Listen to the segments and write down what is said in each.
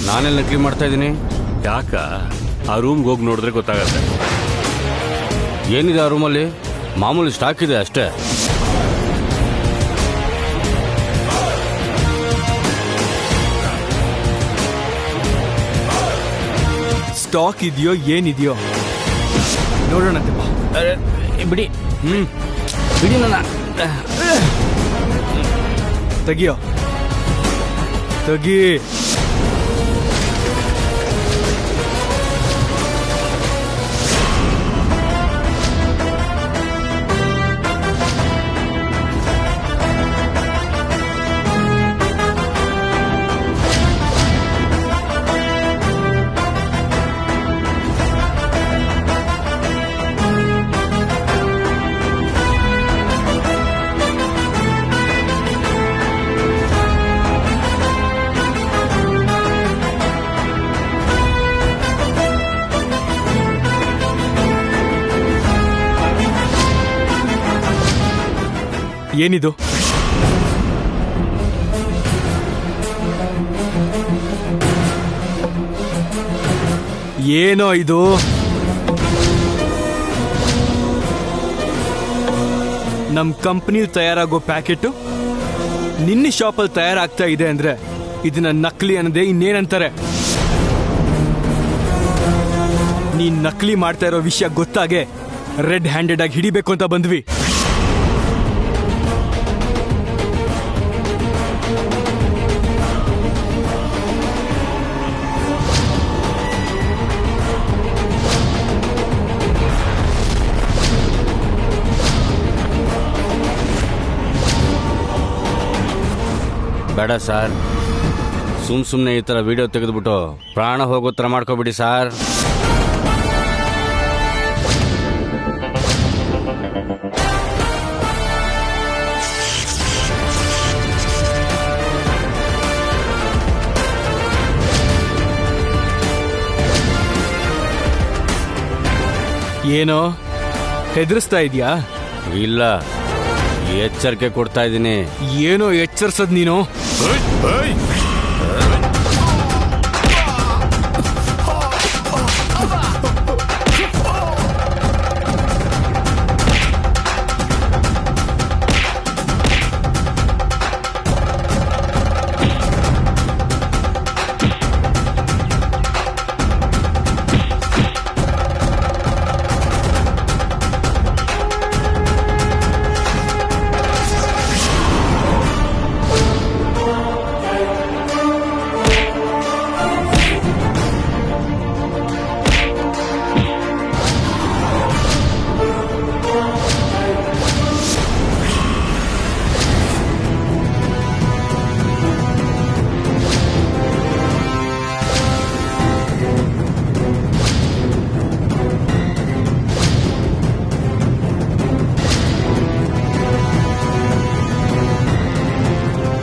ನಾನೆಲ್ಲ ನಕಲಿ ಮಾಡ್ತಾ ಇದ್ದೀನಿ. ಯಾಕ ಆ ರೂಮ್ಗೆ ಹೋಗಿ ನೋಡಿದ್ರೆ ಗೊತ್ತಾಗತ್ತೆ. ಏನಿದೆ ಆ ರೂಮಲ್ಲಿ? ಮಾಮೂಲಿ ಸ್ಟಾಕ್ ಇದೆ ಅಷ್ಟೇ. ಸ್ಟಾಕ್ ಇದೆಯೋ ಏನಿದೆಯೋ ನೋಡೋಣಂತೆ ಬಾ. ಬಿಡಿ. ಬಿಡಿ ನನ್ನ. ತೆಗಿಯೋ ತೆಗಿ. ಏನಿದು? ಏನೋ ಇದು? ನಮ್ ಕಂಪ್ನಿಲ್ ತಯಾರಾಗೋ ಪ್ಯಾಕೆಟ್ ನಿನ್ನ ಶಾಪಲ್ಲಿ ತಯಾರಾಗ್ತಾ ಇದೆ ಅಂದ್ರೆ ಇದನ್ನ ನಕಲಿ ಅನ್ನದೆ ಇನ್ನೇನಂತಾರೆ? ನೀನ್ ನಕಲಿ ಮಾಡ್ತಾ ಇರೋ ವಿಷಯ ಗೊತ್ತಾಗೆ ರೆಡ್ ಹ್ಯಾಂಡೆಡ್ ಆಗಿ ಹಿಡಿಬೇಕು ಅಂತ ಬಂದ್ವಿ. ಬೇಡ ಸರ್, ಸುಮ್ಮನೆ ಈ ಥರ ವಿಡಿಯೋ ತೆಗೆದುಬಿಟ್ಟು ಪ್ರಾಣ ಹೋಗೋ ಥರ ಮಾಡ್ಕೊಬಿಡಿ ಸರ್. ಏನೋ ಹೆದರ್ಸ್ತಾ ಇದೀಯಾ? ಇಲ್ಲ, ಎಚ್ಚರಿಕೆ ಕೊಡ್ತಾ ಇದ್ದೀನಿ. ಏನೋ ಎಚ್ಚರಿಸದ್ ನೀನು?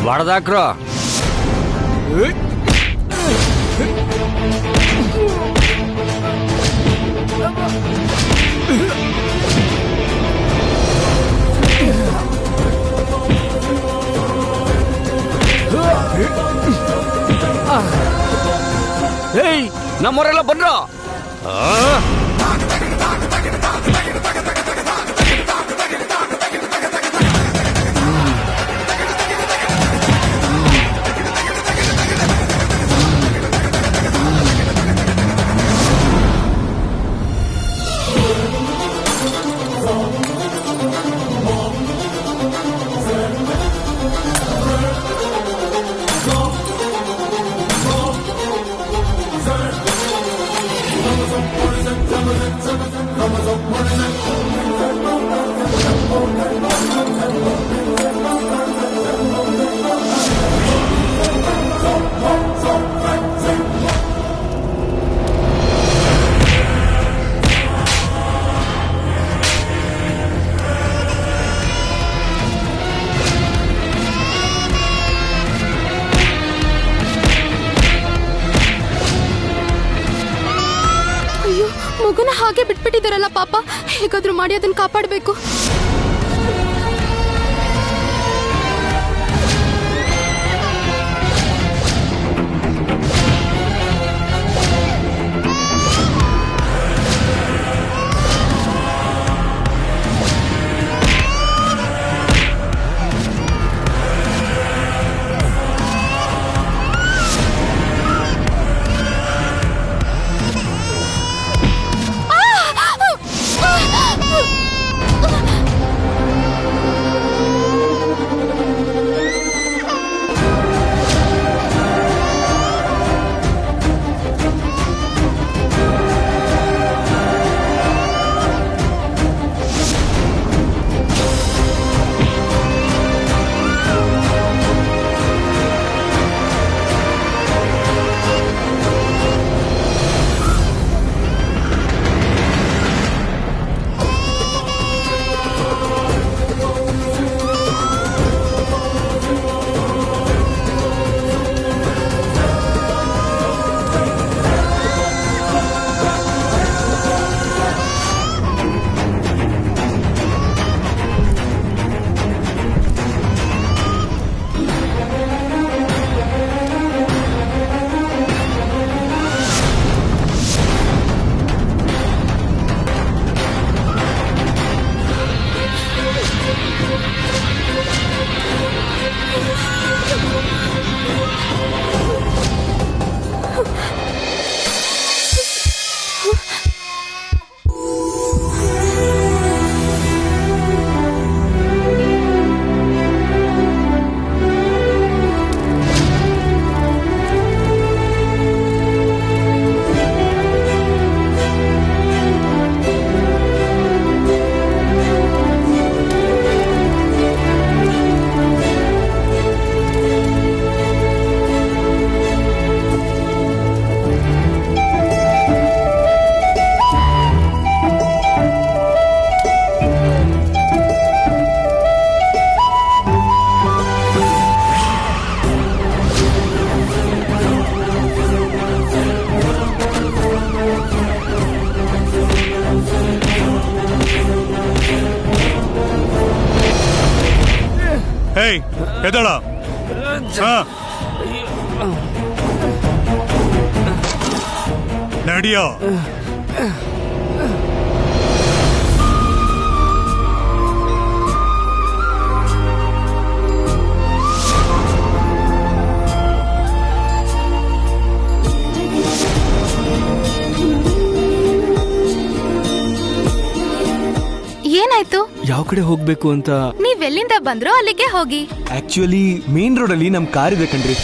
ಹೊಡೆದಾಕ್ರೋ. ಏಯ್, ನಮ್ಮವರೆಲ್ಲ ಬಂದ್ರು. ಮಗುನ ಹಾಗೆ ಬಿಟ್ಬಿಟ್ಟಿದಾರಲ್ಲ ಪಾಪ, ಹೇಗಾದ್ರೂ ಮಾಡಿ ಅದನ್ನ ಕಾಪಾಡಬೇಕು. ಏಯ್ ಎದಳ ನಡಿಯೋ. ಏನಾಯ್ತು? ಯಾವ ಕಡೆ ಹೋಗ್ಬೇಕು ಅಂತ ನೀವೆಲ್ಲಿಂದ ಬಂದ್ರೋ ಅಲ್ಲಿಗೆ ಹೋಗಿ. ಆಕ್ಚುಲಿ ಮೇನ್ ರೋಡ್ ಅಲ್ಲಿ ನಮ್ ಕಾರ್ ಇದೆ ಕಣ್ರಿ.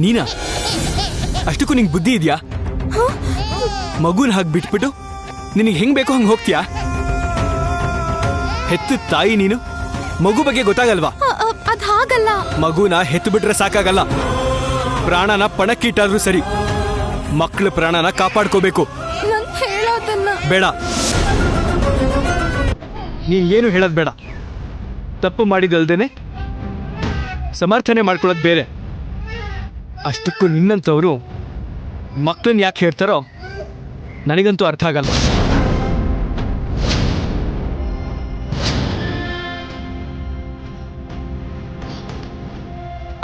ನೀನಾ? ಅಷ್ಟಕ್ಕೂ ನಿಂಗೆ ಬುದ್ಧಿ ಇದೆಯಾ? ಮಗುನ ಹಾಗೆ ಬಿಟ್ಬಿಟ್ಟು ನಿನಗೆ ಹೆಂಗ್ ಬೇಕೋ ಹಂಗೆ ಹೋಗ್ತೀಯಾ? ಹೆತ್ತ ತಾಯಿ ನೀನು, ಮಗು ಬಗ್ಗೆ ಗೊತ್ತಾಗಲ್ವಾ? ಅದ್ ಹಾಗಲ್ಲ. ಮಗುನ ಹೆತ್ತು ಬಿಟ್ರೆ ಸಾಕಾಗಲ್ಲ. ಪ್ರಾಣನ ಪಣಕ್ಕಿಟ್ಟಾದ್ರೂ ಸರಿ, ಮಕ್ಕಳ ಪ್ರಾಣನ ಕಾಪಾಡ್ಕೋಬೇಕು. ನಾನ್ ಹೇಳೋದನ್ನ ಬೇಡ, ನೀನ್ ಏನು ಹೇಳೋದ್ ಬೇಡ. ತಪ್ಪು ಮಾಡಿದಲ್ದೇನೆ ಸಮರ್ಥನೆ ಮಾಡ್ಕೊಳ್ಳೋದು ಬೇರೆ. ಅಷ್ಟಕ್ಕೂ ನಿನ್ನಂಥವ್ರು ಮಕ್ಕಳನ್ನ ಯಾಕೆ ಹೇಳ್ತಾರೋ ನನಗಂತೂ ಅರ್ಥ ಆಗಲ್ಲ.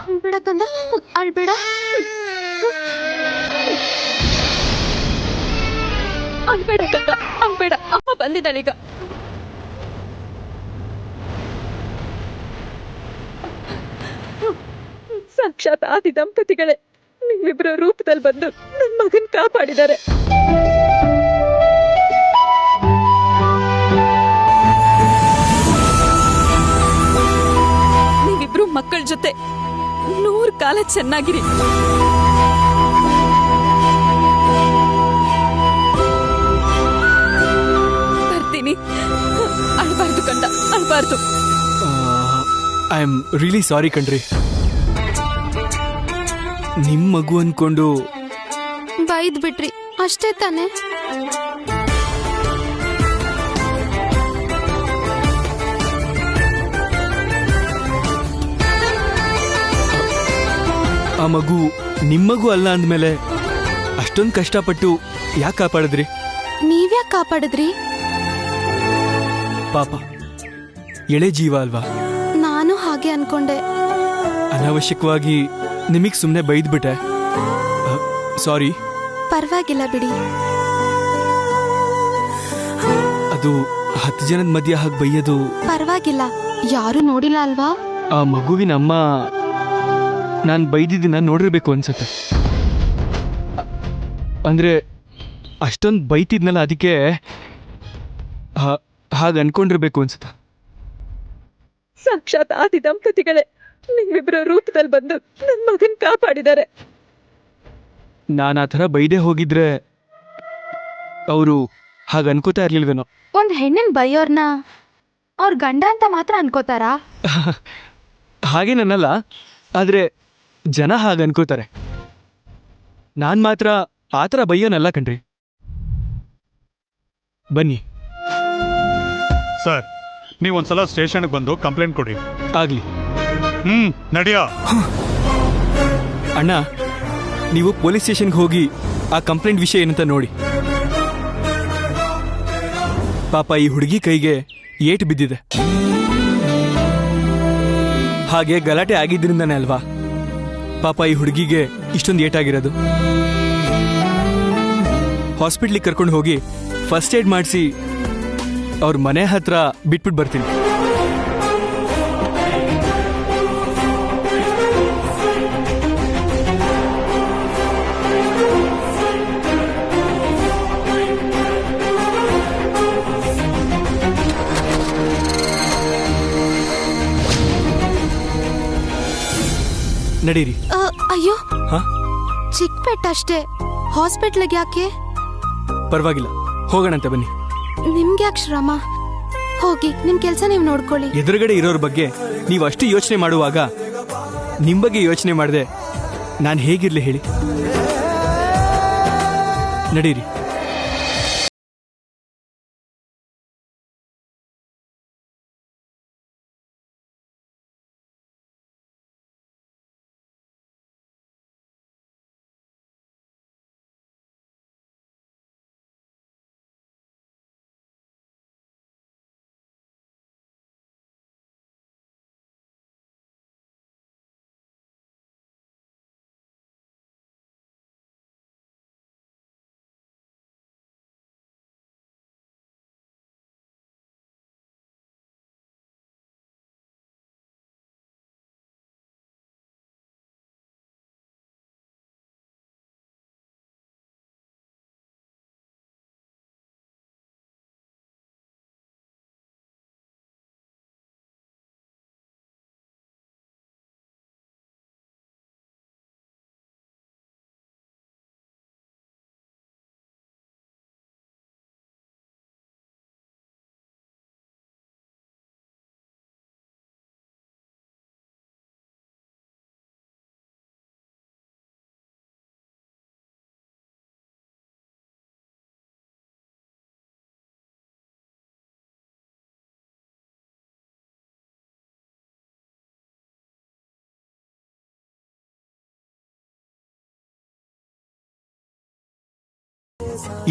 ಅಳ್ಬೇಡ ಕಂದ, ಅಳ್ಬೇಡ. ಅಳ್ಬೇಡ ಕಂದ, ಅಳ್ಬೇಡ. ಅಮ್ಮ ಬಂದಿದ್ದಾಳೀಗ. ಸಾಕ್ಷಾತ್ ಆದಿ ದಂಪತಿಗಳೇ ನೀವಿಬ್ಬರ ರೂಪದಲ್ಲಿ ಬಂದು ನನ್ನ ಮಗನ್ ಕಾಪಾಡಿದ್ದಾರೆ. ನೀವಿಬ್ರು ಮಕ್ಕಳ ಜೊತೆ 100 ಕಾಲ ಚೆನ್ನಾಗಿರಿ. ಬರ್ತೀನಿ. ಅಳ್ಬಾರ್ದು ಕಂದ, ಅಳ್ಬಾರ್ದು. ಐ ಆಮ್ ರಿಯಲಿ ಸಾರಿ ಕಣ್ರಿ. ನಿಮ್ ಮಗು ಅನ್ಕೊಂಡು ಬೈದ್ ಬಿಟ್ರಿ ಅಷ್ಟೇ ತಾನೆ. ಆ ಮಗು ನಿಮ್ಮಗು ಅಲ್ಲ ಅಂದ್ಮೇಲೆ ಅಷ್ಟೊಂದು ಕಷ್ಟಪಟ್ಟು ಯಾಕೆ ಕಾಪಾಡಿದ್ರಿ? ನೀವ್ಯಾಕ್ ಕಾಪಾಡಿದ್ರಿ? ಪಾಪ, ಎಳೆ ಜೀವ ಅಲ್ವಾ? ನಾನು ಹಾಗೆ ಅನ್ಕೊಂಡೆ. ಅನಾವಶ್ಯಕವಾಗಿ ನಿಮಗ್ ಸುಮ್ಮನೆ ಬೈದ್ಬಿಟ್ಟೆ. ಸಾರಿ. ಪರವಾಗಿಲ್ಲ ಬಿಡಿ. ಅದು 10 ಜನದ ಮಧ್ಯ ಹಾಗೆ ಬೈಯೋದು ಪರವಾಗಿಲ್ಲ, ಯಾರು ನೋಡಿಲ್ಲ ಅಲ್ವಾ? ಆ ಮಗುವಿನ ಅಮ್ಮ ನಾನು ಬೈದಿದ್ದನ್ನ ನೋಡಿರ್ಬೇಕು ಅನ್ಸತ್ತೆ. ಅಂದ್ರೆ ಅಷ್ಟೊಂದು ಬೈತಿದ್ನಲ್ಲ, ಅದಕ್ಕೆ ಹಾಗೆ ಅನ್ಕೊಂಡಿರ್ಬೇಕು ಅನ್ಸುತ್ತೆ. ಸಾಕ್ಷಾತ್ ಆದಿ ದಂಪತಿಗಳೇ ನೀವಿಬ್ಬರ ರೂಪದಲ್ಲಿ ಬಂದು ನನ್ನ ಮಗನ್ ಕಾಪಾಡಿದ್ದಾರೆ. ನಾನು ಆ ಥರ ಬೈದೆ ಹೋಗಿದ್ರೆ ಅವರು ಹಾಗೆ ಅನ್ಕೋತಾ ಇರ್ಲಿಲ್ವೇನೋ. ಒಂದ್ ಹೆಣ್ಣಿನ ಬೈಯೋರ್ನ ಅವ್ರ ಗಂಡ ಅಂತ ಮಾತ್ರ ಅನ್ಕೋತಾರಾ? ಹಾಗೇನಲ್ಲ, ಆದ್ರೆ ಜನ ಹಾಗೆ ಅನ್ಕೋತಾರೆ. ನಾನು ಮಾತ್ರ ಆ ಥರ ಬೈಯೋನಲ್ಲ ಕಣ್ರಿ. ಬನ್ನಿ. ಸರ್, ನೀವೊಂದ್ಸಲ ಸ್ಟೇಷನ್ಗೆ ಬಂದು ಕಂಪ್ಲೇಂಟ್ ಕೊಡಿ. ಆಗ್ಲಿ. ನಡಿಯೋ. ಅಣ್ಣ, ನೀವು ಪೊಲೀಸ್ ಸ್ಟೇಷನ್ಗೆ ಹೋಗಿ ಆ ಕಂಪ್ಲೇಂಟ್ ವಿಷಯ ಏನಂತ ನೋಡಿ. ಪಾಪ ಈ ಹುಡುಗಿ ಕೈಗೆ ಏಟು ಬಿದ್ದಿದೆ. ಹಾಗೆ ಗಲಾಟೆ ಆಗಿದ್ರಿಂದಾನೆ ಅಲ್ವಾ ಪಾಪ ಈ ಹುಡುಗಿಗೆ ಇಷ್ಟೊಂದು ಏಟಾಗಿರೋದು. ಹಾಸ್ಪಿಟ್ಲಿಗೆ ಕರ್ಕೊಂಡು ಹೋಗಿ ಫಸ್ಟ್ ಏಡ್ ಮಾಡಿಸಿ ಅವ್ರ ಮನೆ ಹತ್ರ ಬಿಟ್ಬಿಟ್ಟು ಬರ್ತೀನಿ. ನಡೀರಿ. ಅಯ್ಯೋ, ಹಾ, ಚಿಕ್ಕ ಪೆಟ್ಟಷ್ಟೇ, ಹಾಸ್ಪಿಟ್ಲಿಗೆ ಯಾಕೆ? ಪರವಾಗಿಲ್ಲ, ಹೋಗೋಣಂತೆ ಬನ್ನಿ. ನಿಮ್ಗೆ ಯಾಕೆ ಶ್ರಮ? ಹೋಗಿ ನಿಮ್ ಕೆಲ್ಸ ನೀವು ನೋಡ್ಕೊಳ್ಳಿ. ಎದುರುಗಡೆ ಇರೋರ ಬಗ್ಗೆ ನೀವು ಅಷ್ಟು ಯೋಚನೆ ಮಾಡುವಾಗ ನಿಮ್ ಬಗ್ಗೆ ಯೋಚನೆ ಮಾಡದೆ ನಾನು ಹೇಗಿರ್ಲಿ ಹೇಳಿ? ನಡೀರಿ.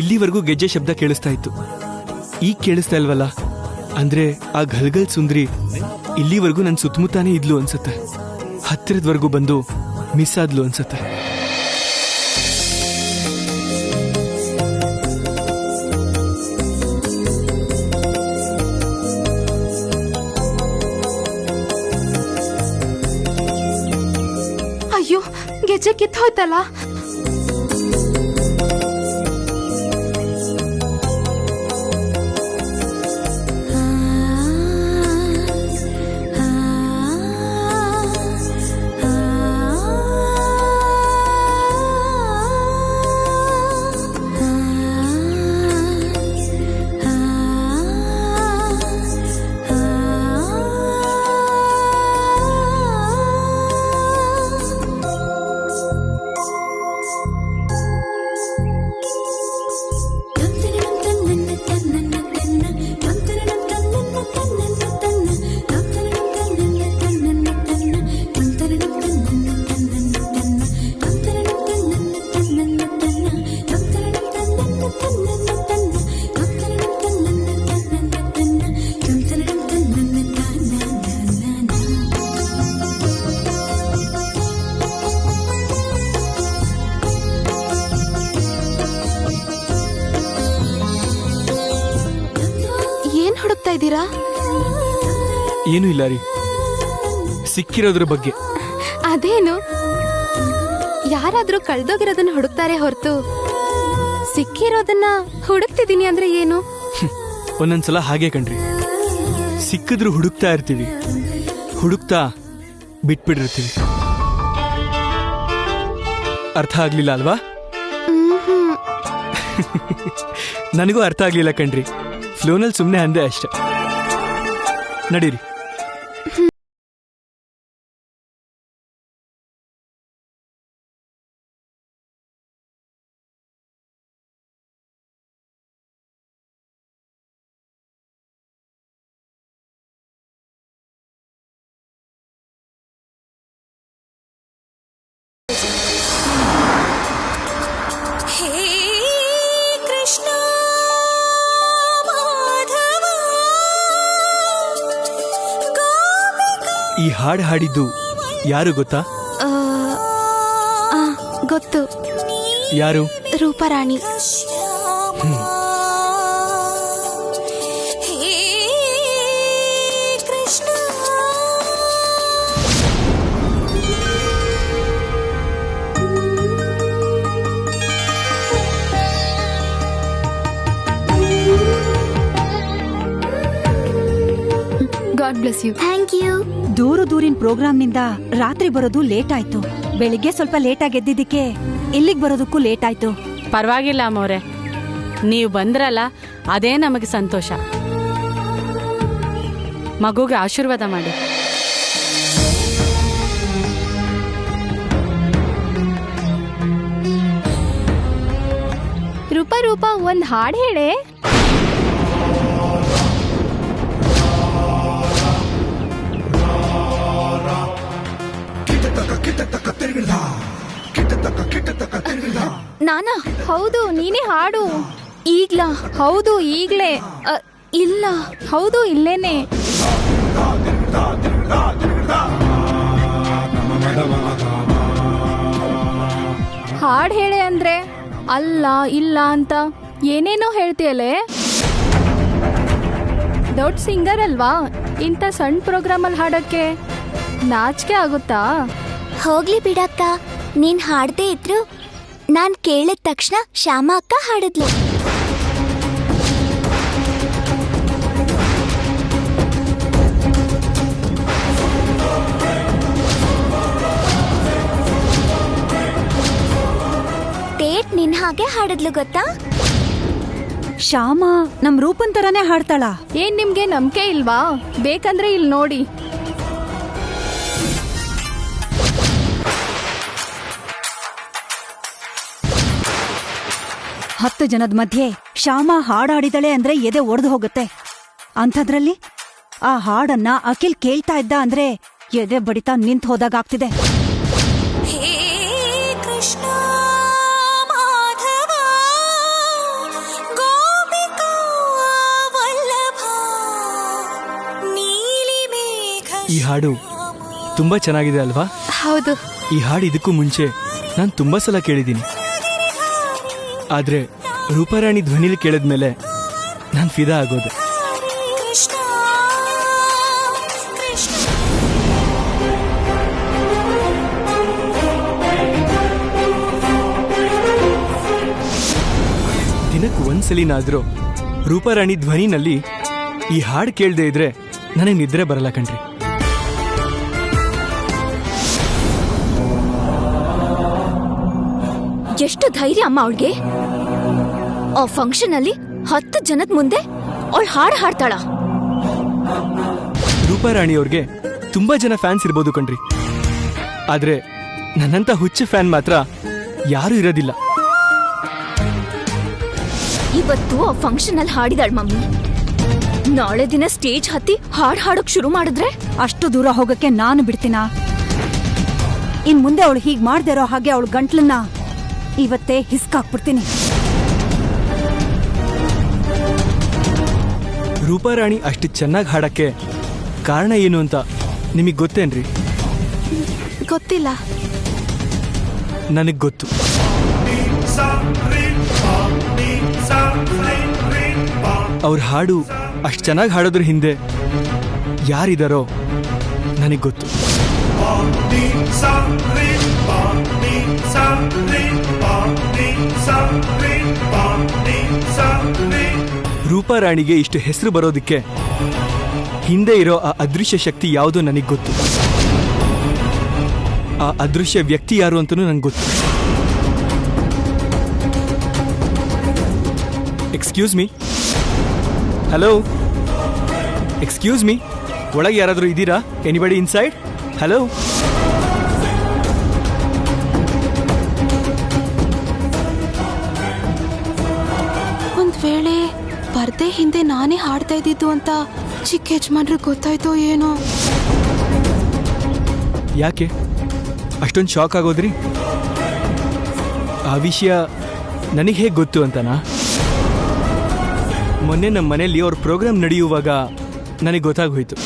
ಇಲ್ಲಿವರೆಗೂ ಗೆಜ್ಜೆ ಶಬ್ದ ಕೇಳಿಸ್ತಾ ಇತ್ತು, ಈಗ ಕೇಳಿಸ್ತಾ ಇಲ್ವಲ್ಲ? ಅಂದ್ರೆ ಆ ಗಲ್ಗಲ್ ಸುಂದ್ರಿ ಇಲ್ಲಿವರೆಗೂ ನನ್ನ ಸುತ್ತಮುತ್ತಾನೇ ಇದ್ಲು ಅನ್ಸತ್ತೆ. ಹತ್ತಿರದವರೆಗೂ ಬಂದು ಮಿಸ್ ಆದ್ಲು ಅನ್ಸತ್ತೆ. ಅಯ್ಯೋ, ಗೆಜ್ಜೆ ಕಿತ್ತೋಯ್ತಲ್ಲ. ಇದ್ದೀರಾ? ಏನೂ ಇಲ್ಲ ರೀ, ಸಿಕ್ಕಿರೋದ್ರ ಬಗ್ಗೆ. ಅದೇನು, ಯಾರಾದ್ರೂ ಕಳ್ದೋಗಿರೋದನ್ನ ಹುಡುಕ್ತಾರೆ ಹೊರತು ಸಿಕ್ಕಿರೋದನ್ನ ಹುಡುಕ್ತಿದೀನಿ ಅಂದ್ರೆ ಏನು? ಒಂದೊಂದ್ಸಲ ಹಾಗೆ ಕಣ್ರಿ, ಸಿಕ್ಕಿದ್ರು ಹುಡುಕ್ತಾ ಇರ್ತೀವಿ, ಹುಡುಕ್ತಾ ಬಿಟ್ಬಿಟ್ಟಿರ್ತೀವಿ. ಅರ್ಥ ಆಗ್ಲಿಲ್ಲ ಅಲ್ವಾ? ನನಗೂ ಅರ್ಥ ಆಗ್ಲಿಲ್ಲ ಕಣ್ರಿ, ಫ್ಲೋನಲ್ಲಿ ಸುಮ್ಮನೆ ಅಂದೆ ಅಷ್ಟೆ. ನಡೀರಿ. ಈ ಹಾಡು ಹಾಡಿದ್ದು ಯಾರು ಗೊತ್ತಾ? ಗೊತ್ತು. ಯಾರು? Rooparani. God bless you. Thank you. ದೂರಿನ ಪ್ರೋಗ್ರಾಮ್ನಿಂದ ರಾತ್ರಿ ಬರೋದು ಲೇಟ್ ಆಯ್ತು. ಬೆಳಿಗ್ಗೆ ಸ್ವಲ್ಪ ಲೇಟ್ ಆಗಿ ಎದ್ದಿದ್ದಕ್ಕೆ ಇಲ್ಲಿಗೆ ಬರೋದಕ್ಕೂ ಲೇಟ್ ಆಯ್ತು. ಪರವಾಗಿಲ್ಲ ಅಮ್ಮವ್ರೆ, ನೀವು ಬಂದ್ರಲ್ಲ ಅದೇ ನಮಗೆ ಸಂತೋಷ. ಮಗುಗೆ ಆಶೀರ್ವಾದ ಮಾಡಿ. ರೂಪ ಒಂದ್ ಹಾಡು ಹೇಳೆ. ನಾನಾ? ಹೌದು, ನೀನೇ ಹಾಡು. ಈಗ್ಲಾ? ಹೌದು ಈಗ್ಲೇ. ಇಲ್ಲ, ಹೌದು ಇಲ್ಲೇನೆ. ಹಾಡ್ ಹೇಳೆ ಅಂದ್ರೆ ಅಲ್ಲ ಇಲ್ಲ ಅಂತ ಏನೇನೋ ಹೇಳ್ತೀಯಲ್ಲೇ. ದೊಡ್ಡ ಸಿಂಗರ್ ಅಲ್ವಾ, ಇಂಥ ಸಣ್ಣ ಪ್ರೋಗ್ರಾಮಲ್ಲಿ ಹಾಡಕ್ಕೆ ನಾಚಿಕೆ ಆಗುತ್ತಾ? ಹೋಗ್ಲಿ ಬಿಡಕ್ಕ, ನೀನ್ ಹಾಡದೇ ಇದ್ರು ನಾನ್ ಕೇಳಿದ ತಕ್ಷಣ ಶ್ಯಾಮ ಅಕ್ಕ ಹಾಡಿದ್ಲು. ಡೇಟ್ ನಿನ್ ಹಾಗೆ ಹಾಡಿದ್ಲು ಗೊತ್ತಾ? ಶ್ಯಾಮ ನಮ್ ರೂಪನ್ ತರಾನೇ ಹಾಡ್ತಾಳ. ಏನ್ ನಿಮ್ಗೆ ನಂಬಿಕೆ ಇಲ್ವಾ? ಬೇಕಂದ್ರೆ ಇಲ್ಲಿ ನೋಡಿ. ಹತ್ತು ಜನದ ಮಧ್ಯೆ ಶ್ಯಾಮ ಹಾಡಾಡಿದಳೆ ಅಂದ್ರೆ ಎದೆ ಒಡೆದು ಹೋಗುತ್ತೆ. ಅಂಥದ್ರಲ್ಲಿ ಆ ಹಾಡನ್ನ ಅಖಿಲ್ ಕೇಳ್ತಾ ಇದ್ದ ಅಂದ್ರೆ ಎದೆ ಬಡಿತಾ ನಿಂತ್ ಹೋದಾಗಾಗ್ತಿದೆ. ಈ ಹಾಡು ತುಂಬಾ ಚೆನ್ನಾಗಿದೆ ಅಲ್ವಾ? ಹೌದು. ಈ ಹಾಡು ಇದಕ್ಕೂ ಮುಂಚೆ ನಾನು ತುಂಬಾ ಸಲ ಕೇಳಿದ್ದೀನಿ. ಆದ್ರೆ ರೂಪಾರಾಣಿ ಧ್ವನಿಲಿ ಕೇಳಿದ್ಮೇಲೆ ನಾನು ಫಿದಾ ಆಗೋದೆ. ದಿನಕ್ಕೆ ಒಂದ್ಸಲಿನಾದ್ರೂ ರೂಪಾರಾಣಿ ಧ್ವನಿನಲ್ಲಿ ಈ ಹಾಡು ಕೇಳದೆ ಇದ್ರೆ ನನಗೆ ನಿದ್ರೆ ಬರಲ್ಲ ಕಣ್ರಿ. ಎಷ್ಟು ಧೈರ್ಯ ಅಮ್ಮ ಅವಳಿಗೆ! ಆ ಫಂಕ್ಷನ್ ಅಲ್ಲಿ 10 ಜನದ ಮುಂದೆ ಅವಳು ಹಾಡು ಹಾಡ್ತಾಳ. ರೂಪಾರಾಣಿ ಅವ್ರಿಗೆ ತುಂಬಾ ಜನ ಫ್ಯಾನ್ಸ್ ಇರ್ಬೋದು ಕಣ್ರಿ, ಆದ್ರೆ ನನ್ನಂತ ಹುಚ್ಚು ಫ್ಯಾನ್ ಮಾತ್ರ ಯಾರು ಇರೋದಿಲ್ಲ. ಇವತ್ತು ಆ ಫಂಕ್ಷನ್ ಅಲ್ಲಿ ಹಾಡಿದಾಳ ಮಮ್ಮಿ. ನಾಳೆ ದಿನ ಸ್ಟೇಜ್ ಹತ್ತಿ ಹಾಡ್ ಹಾಡೋಕ್ ಶುರು ಮಾಡಿದ್ರೆ ಅಷ್ಟು ದೂರ ಹೋಗಕ್ಕೆ ನಾನು ಬಿಡ್ತೀನಾ? ಇನ್ ಮುಂದೆ ಅವಳು ಹೀಗ್ ಮಾಡ್ದೇ ಇರೋ ಹಾಗೆ ಅವಳು ಗಂಟ್ಲನ್ನ ಇವತ್ತೇ ಹಿಸ್ಕಾಕ್ಬಿಡ್ತೀನಿ. ರೂಪಾರಾಣಿ ಅಷ್ಟು ಚೆನ್ನಾಗಿ ಹಾಡಕ್ಕೆ ಕಾರಣ ಏನು ಅಂತ ನಿಮಗ್ ಗೊತ್ತೇನ್ರಿ? ಗೊತ್ತಿಲ್ಲ. ನನಗ್ ಗೊತ್ತು. ಅವ್ರ ಹಾಡು ಅಷ್ಟು ಚೆನ್ನಾಗಿ ಹಾಡೋದ್ರ ಹಿಂದೆ ಯಾರಿದಾರೋ ನನಗ್ ಗೊತ್ತು. ರೂಪಾರಾಣಿಗೆ ಇಷ್ಟು ಹೆಸರು ಬರೋದಕ್ಕೆ ಹಿಂದೆ ಇರೋ ಆ ಅದೃಶ್ಯ ಶಕ್ತಿ ಯಾವುದೋ ನನಗ್ ಗೊತ್ತು. ಆ ಅದೃಶ್ಯ ವ್ಯಕ್ತಿ ಯಾರು ಅಂತನೂ ನಂಗೆ ಗೊತ್ತು. Excuse me. Hello, excuse me. ಒಳಗೆ ಯಾರಾದರೂ ಇದ್ದೀರಾ? Anybody inside? ಹಲೋ. ಒಂದ್ ವೇಳೆ ಪರ್ದೆ ಹಿಂದೆ ನಾನೇ ಹಾಡ್ತಾ ಇದ್ದಿದ್ದು ಅಂತ ಚಿಕ್ಕ ಯಜಮಾನ್ರಿಗೆ ಗೊತ್ತಾಯ್ತೋ ಏನೋ. ಯಾಕೆ ಅಷ್ಟೊಂದು ಶಾಕ್ ಆಗೋದ್ರಿ? ಆ ವಿಷಯ ನನಗೆ ಹೇಗೆ ಗೊತ್ತು ಅಂತನಾ? ಮೊನ್ನೆ ನಮ್ಮ ಮನೆಯಲ್ಲಿ ಅವ್ರ ಪ್ರೋಗ್ರಾಮ್ ನಡೆಯುವಾಗ ನನಗೆ ಗೊತ್ತಾಗೋಯ್ತು.